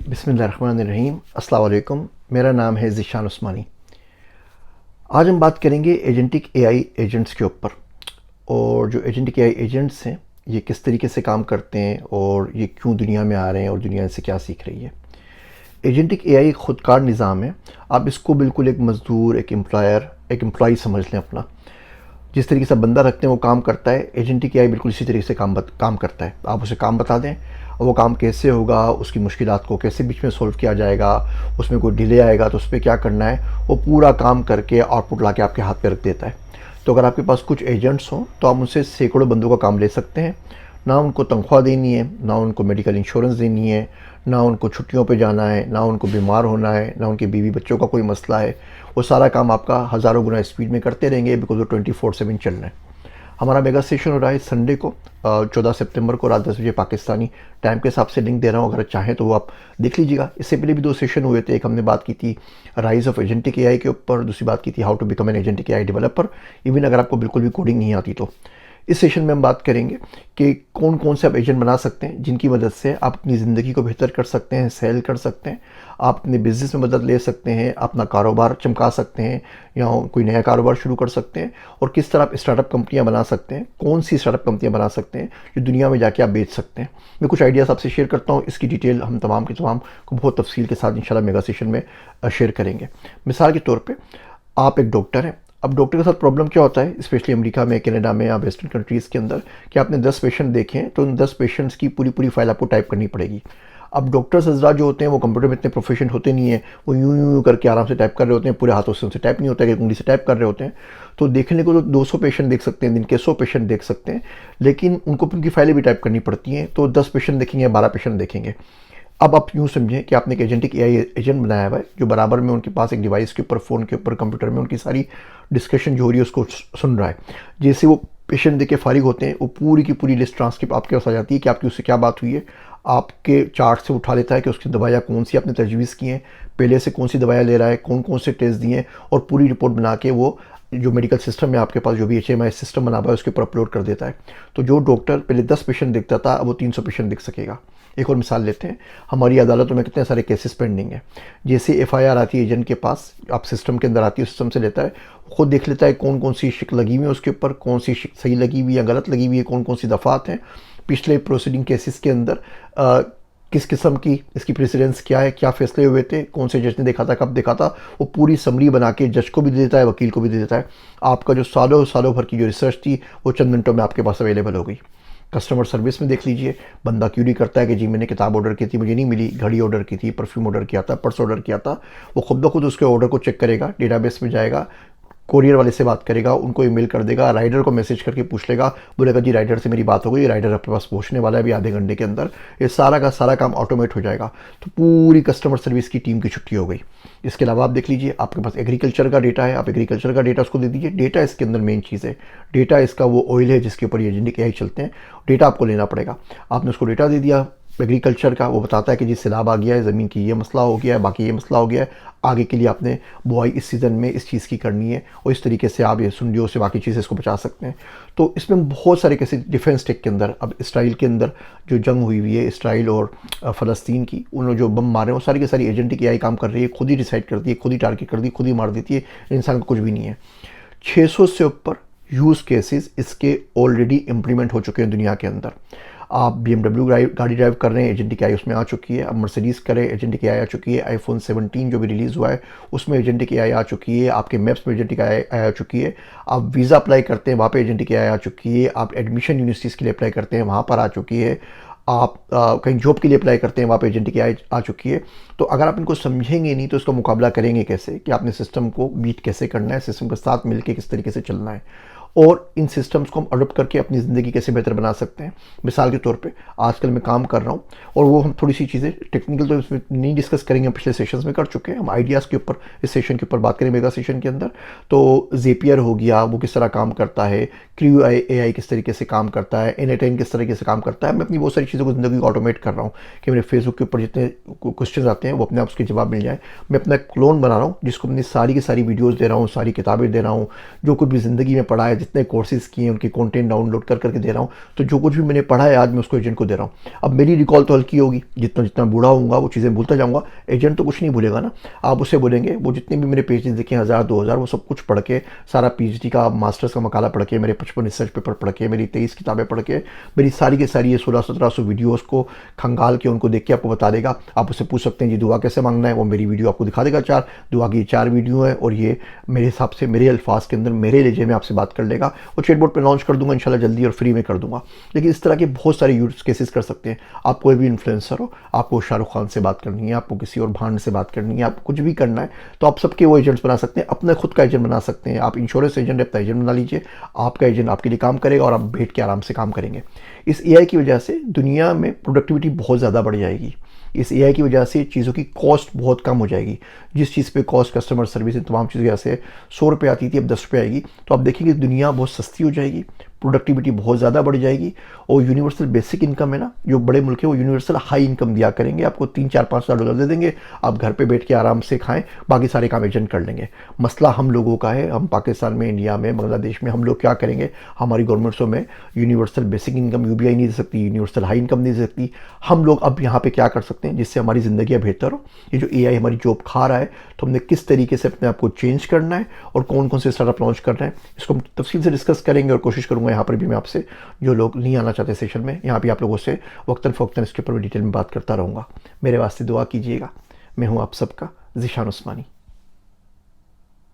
बिस्मिल्लाहिर्रहमानिर्रहीम। अस्सलाम वालेकुम। मेरा नाम है ज़ीशान उस्मानी। आज हम बात करेंगे एजेंटिक एआई एजेंट्स के ऊपर, और जो एजेंटिक एआई एजेंट्स हैं ये किस तरीके से काम करते हैं और ये क्यों दुनिया में आ रहे हैं और दुनिया इनसे क्या सीख रही है। एजेंटिक एआई खुदकार निज़ाम है। आप इसको बिल्कुल एक मज़दूर, एक एम्प्लॉयर, एक एम्प्लॉई समझ लें अपना। जिस तरीके से बंदा रखते हैं वो काम करता है, एजेंटिक एआई बिल्कुल इसी तरीके से काम करता है। आप उसे काम बता दें और वो काम कैसे होगा, उसकी मुश्किलात को कैसे बीच में सॉल्व किया जाएगा, उसमें कोई डिले आएगा तो उस पर क्या करना है, वो पूरा काम करके आउटपुट ला के आपके हाथ पे रख देता है। तो अगर आपके पास कुछ एजेंट्स हों तो आप उनसे सैकड़ों बंदों का काम ले सकते हैं। ना उनको तनख्वाह देनी है, ना उनको मेडिकल इंश्योरेंस देनी है, ना उनको छुट्टियों पे जाना है, ना उनको बीमार होना है, ना उनके बीवी बच्चों का कोई मसला है। वो सारा काम आपका हज़ारों गुना स्पीड में करते रहेंगे, बिकॉज वो 24/7 चल रहे हैं। हमारा मेगा सेशन हो रहा है संडे को 14 सितंबर को रात 10 बजे पाकिस्तानी टाइम के हिसाब से। लिंक दे रहा हूँ, अगर चाहें तो वो आप देख लीजिएगा। इससे पहले भी 2 सेशन हुए थे। एक हमने बात की थी राइज़ ऑफ एजेंटिक एआई के ऊपर, दूसरी बात की थी how to become an agentic AI developer, even अगर आपको बिल्कुल भी कोडिंग नहीं आती तो। इस सेशन में हम बात करेंगे कि कौन कौन से आप एजेंट बना सकते हैं जिनकी मदद से आप अपनी ज़िंदगी को बेहतर कर सकते हैं, सेल कर सकते हैं, आप अपने बिज़नेस में मदद ले सकते हैं, अपना कारोबार चमका सकते हैं या कोई नया कारोबार शुरू कर सकते हैं, और किस तरह आप स्टार्टअप कंपनियां बना सकते हैं, कौन सी स्टार्टअप कंपनियां बना सकते हैं जो दुनिया में जाके आप बेच सकते हैं। मैं कुछ आइडियाज़ आपसे शेयर करता हूँ। इसकी डिटेल हम तमाम के तमाम को बहुत तफसील के साथ इंशाल्लाह मेगा सेशन में शेयर करेंगे। मिसाल के तौर पर आप एक डॉक्टर हैं। अब डॉक्टर के साथ प्रॉब्लम क्या होता है, स्पेशली अमेरिका में, कनाडा में या वेस्टर्न कंट्रीज़ के अंदर, कि आपने 10 पेशेंट देखे हैं तो उन 10 पेशेंट्स की पूरी पूरी फाइल आपको टाइप करनी पड़ेगी। अब डॉक्टर्स हजरात जो होते हैं वो कंप्यूटर में इतने प्रोफिशिएंट होते नहीं है, वो यूं यूं करके आराम से टाइप कर रहे होते हैं, पूरे हाथों से उनसे टाइप नहीं होता है, एक उंगली से टाइप कर रहे होते हैं। तो देखने को तो 200 पेशेंट देख सकते हैं, दिन के 100 पेशेंट देख सकते हैं, लेकिन उनको उनकी फाइलें भी टाइप करनी पड़ती हैं। तो 10 पेशेंट देखेंगे, 12 पेशेंट देखेंगे। अब आप यूँ समझें कि आपने एक एजेंटिक एआई एजेंट बनाया हुआ है जो बराबर में उनके पास एक डिवाइस के ऊपर, फ़ोन के ऊपर, कंप्यूटर में उनकी सारी डिस्कशन जो हो रही है उसको सुन रहा है। जैसे वो पेशेंट देख के फारिग होते हैं, वो पूरी की पूरी लिस्ट ट्रांसक्रिप्ट आपके पास आ जाती है कि आपकी उससे क्या बात हुई है। आपके चार्ट से उठा लेता है कि उसकी दवाइयाँ कौन सी आपने तजवीज़ की हैं, पहले से कौन सी दवाइयाँ ले रहा है, कौन कौन से टेस्ट दिए हैं, और पूरी रिपोर्ट बना के वो जो मेडिकल सिस्टम है आपके पास, जो भी एचएमआई सिस्टम बना हुआ है, उसके ऊपर अपलोड कर देता है। तो जो डॉक्टर पहले 10 पेशेंट देखता था, अब वो 300 पेशेंट देख सकेगा। एक और मिसाल लेते हैं, हमारी अदालतों में कितने सारे केसेस पेंडिंग हैं। जैसे एफआईआर आती है एजेंट के पास, आप सिस्टम के अंदर आती है, सिस्टम से लेता है, खुद देख लेता है कौन कौन सी शिक लगी हुई है उसके ऊपर, कौन सी शिक सही लगी हुई है, गलत लगी हुई है, कौन कौन सी दफ़ात हैं, पिछले प्रोसीडिंग केसेस के अंदर किस किस्म की इसकी प्रेसिडेंस क्या है, क्या फैसले हुए थे, कौन से जज ने देखा था, कब देखा था, वो पूरी समरी बना के जज को भी दे देता है, वकील को भी दे देता है। आपका जो सालों सालों भर की जो रिसर्च थी वो चंद मिनटों में आपके पास अवेलेबल हो गई। कस्टमर सर्विस में देख लीजिए, बंदा क्यूरी करता है कि जी मैंने किताब ऑर्डर की थी, मुझे नहीं मिली, घड़ी ऑर्डर की थी, परफ्यूम ऑर्डर किया था, पर्स ऑर्डर किया था। वो खुद ब खुद उसके ऑर्डर को चेक करेगा, डेटाबेस में जाएगा, कोरियर वाले से बात करेगा, उनको ईमेल कर देगा, राइडर को मैसेज करके पूछ लेगा, बोलेगा जी राइडर से मेरी बात हो गई, राइडर आपके पास पहुंचने वाला है अभी आधे घंटे के अंदर। ये सारा का सारा काम ऑटोमेट हो जाएगा। तो पूरी कस्टमर सर्विस की टीम की छुट्टी हो गई। इसके अलावा आप देख लीजिए, आपके पास एग्रीकल्चर का डेटा है, आप एग्रीकल्चर का डेटा उसको दे दीजिए। डेटा इसके अंदर मेन चीज़ है। डेटा इसका वो ऑयल है जिसके ऊपर ये एजेंटिक एआई चलते हैं। डेटा आपको लेना पड़ेगा। आपने उसको डेटा दे दिया एग्रीकल्चर का, वो बताता है कि जी सैलाब आ गया है, ज़मीन की ये मसला हो गया है, बाकी ये मसला हो गया है, आगे के लिए आपने बुआई इस सीज़न में इस चीज़ की करनी है, और इस तरीके से आप ये सुंडियों से बाकी चीज़ें इसको बचा सकते हैं। तो इसमें बहुत सारे कैसे डिफेंस टेक के अंदर, अब इसराइल के अंदर जो जंग हुई हुई है, इसराइल और फ़लस्तीन की, उन्होंने जो बम मारे वो सारी की सारी एजेंटिक एआई काम कर रही है, खुद ही डिसाइड करती है, खुद ही टारगेट करती है, खुद ही मार देती है, इंसान का कुछ भी नहीं है। 600 से ऊपर यूज़ केसेस इसके ऑलरेडी इम्प्लीमेंट हो चुके हैं दुनिया के अंदर। आप BMW गाड़ी ड्राइव कर रहे हैं, एजेंटिक एआई उसमें आ चुकी है। अब मर्सिडीज़ करें, एजेंटिक एआई आ चुकी है। iPhone 17 जो भी रिलीज़ हुआ है उसमें एजेंटिक एआई आ चुकी है। आपके मैप्स में एजेंटिक एआई आ चुकी है। आप वीज़ा अप्लाई करते हैं, वहाँ पे एजेंटिक एआई आ चुकी है। आप एडमिशन यूनिवर्सिटीज़ के लिए अप्लाई करते हैं, वहाँ पर आ चुकी है। आप कहीं जॉब के लिए अप्लाई करते हैं, वहाँ पे एजेंटिक एआई आ चुकी है। तो अगर आप इनको समझेंगे नहीं तो इसका मुकाबला करेंगे कैसे, कि आपने सिस्टम को बीट कैसे करना है, सिस्टम के साथ मिलकर किस तरीके से चलना है, और इन सिस्टम्स को हम अडोप्ट करके अपनी ज़िंदगी कैसे बेहतर बना सकते हैं। मिसाल के तौर पे आजकल मैं काम कर रहा हूँ, और वो हम थोड़ी सी चीज़ें टेक्निकल तो इसमें नहीं डिस्कस करेंगे, हम पिछले सेशंस में कर चुके हैं। हम आइडियाज़ के ऊपर इस सेशन के ऊपर बात करें मेगा सेशन के अंदर। तो ज़ेपियर हो गया, वो किस तरह काम करता है, क्रू एआई किस तरीके से काम करता है, N8N किस तरीके से काम करता है। मैं अपनी बहुत सारी चीज़ों को ज़िंदगी को ऑटोमेट कर रहा हूँ कि मेरे फेसबुक के ऊपर जितने क्वेश्चन आते हैं वो अपने आप उसके जवाब मिल जाए। मैं अपना क्लोन बना रहा हूँ जिसको अपनी सारी की सारी वीडियोज़ दे रहा हूँ, सारी किताबें दे रहा हूँ, जो कुछ भी ज़िंदगी में पढ़ा है, जितने कोर्सेज किए हैं उनके कंटेंट डाउनलोड कर करके दे रहा हूँ। तो जो कुछ भी मैंने पढ़ा है आज मैं उसको एजेंट को दे रहा हूँ। अब मेरी रिकॉल तो हल्की होगी, जितना जितना बूढ़ा होऊंगा वो चीज़ें भूलता जाऊँगा, एजेंट तो कुछ नहीं भूलेगा ना। आप उससे बोलेंगे वो जितने भी मेरे पेजेस देखे 1000 2000 वो सब कुछ पढ़ के, सारा पीएचडी का मास्टर्स का मकाला पढ़ के, मेरे 55 रिसर्च पेपर पढ़ के, मेरी 23 किताबें पढ़ के, मेरी सारी की सारी ये 1600-1700 वीडियोज़ को खंगाल के उनको देख के आपको बता देगा। आप उससे पूछ सकते हैं जी दुआ कैसे मांगना है, वो मेरी वीडियो आपको दिखा देगा। 4 दुआ की 4 वीडियो है और ये मेरे हिसाब से मेरे अल्फाज के अंदर मेरे लहजे में आपसे बात कर लेगा। वो चैटबॉट पे लॉन्च कर दूंगा इंशाल्लाह जल्दी और फ्री में कर दूंगा। लेकिन इस तरह के बहुत सारे यूज केसेस कर सकते हैं। आप कोई भी इन्फ्लुएंसर हो, आपको शाहरुख खान से बात करनी है, आपको किसी और भांड से बात करनी है, आपको कुछ भी करना है तो आप सबके वो एजेंट्स बना सकते हैं, अपना खुद का एजेंट बना सकते हैं। आप इंश्योरेंस एजेंट अपना एजेंट बना लीजिए, आपका एजेंट आपके लिए काम करेगा और आप बैठ के आराम से काम करेंगे। इस एआई की वजह से दुनिया में प्रोडक्टिविटी बहुत ज़्यादा बढ़ जाएगी। इस एआई की वजह से चीज़ों की कॉस्ट बहुत कम हो जाएगी। जिस चीज़ पे कॉस्ट कस्टमर सर्विस इन तमाम चीज़ों की वजह से 100 रुपये आती थी अब 10 रुपये आएगी। तो आप देखेंगे दुनिया बहुत सस्ती हो जाएगी, प्रोडक्टिविटी बहुत ज़्यादा बढ़ जाएगी। और यूनिवर्सल बेसिक इनकम है ना, जो बड़े मुल्क है वो यूनिवर्सल हाई इनकम दिया करेंगे, आपको 3-4-5 हज़ार डॉलर दे देंगे, आप घर पे बैठ के आराम से खाएं, बाकी सारे काम एजेंट कर लेंगे। मसला हम लोगों का है, हम पाकिस्तान में, इंडिया में, बांग्लादेश में हम लोग क्या करेंगे, हमारी गवर्नमेंट्सों में यूनिवर्सल बेसिक इनकम यूबीआई नहीं दे सकती, यूनिवर्सल हाई इनकम नहीं दे सकती। हम लोग अब यहाँ पे क्या कर सकते हैं जिससे हमारी ज़िंदगियाँ बेहतर हो। ये जो एआई हमारी जॉब खा रहा है तो हमने किस तरीके से अपने आप को चेंज करना है और कौन कौन से स्टार्टअप लॉन्च करना है, इसको हम तफसील से डिस्कस करेंगे। और कोशिश करूँगा यहाँ पर भी मैं आपसे, जो लोग नहीं आना चाहते सेशन में, यहाँ भी आप लोगों से वक्तन फ़वक्तन इसके ऊपर डिटेल में बात करता रहूँगा। मेरे वास्ते दुआ कीजिएगा। मैं हूँ आप सबका ज़ीशान उस्मानी।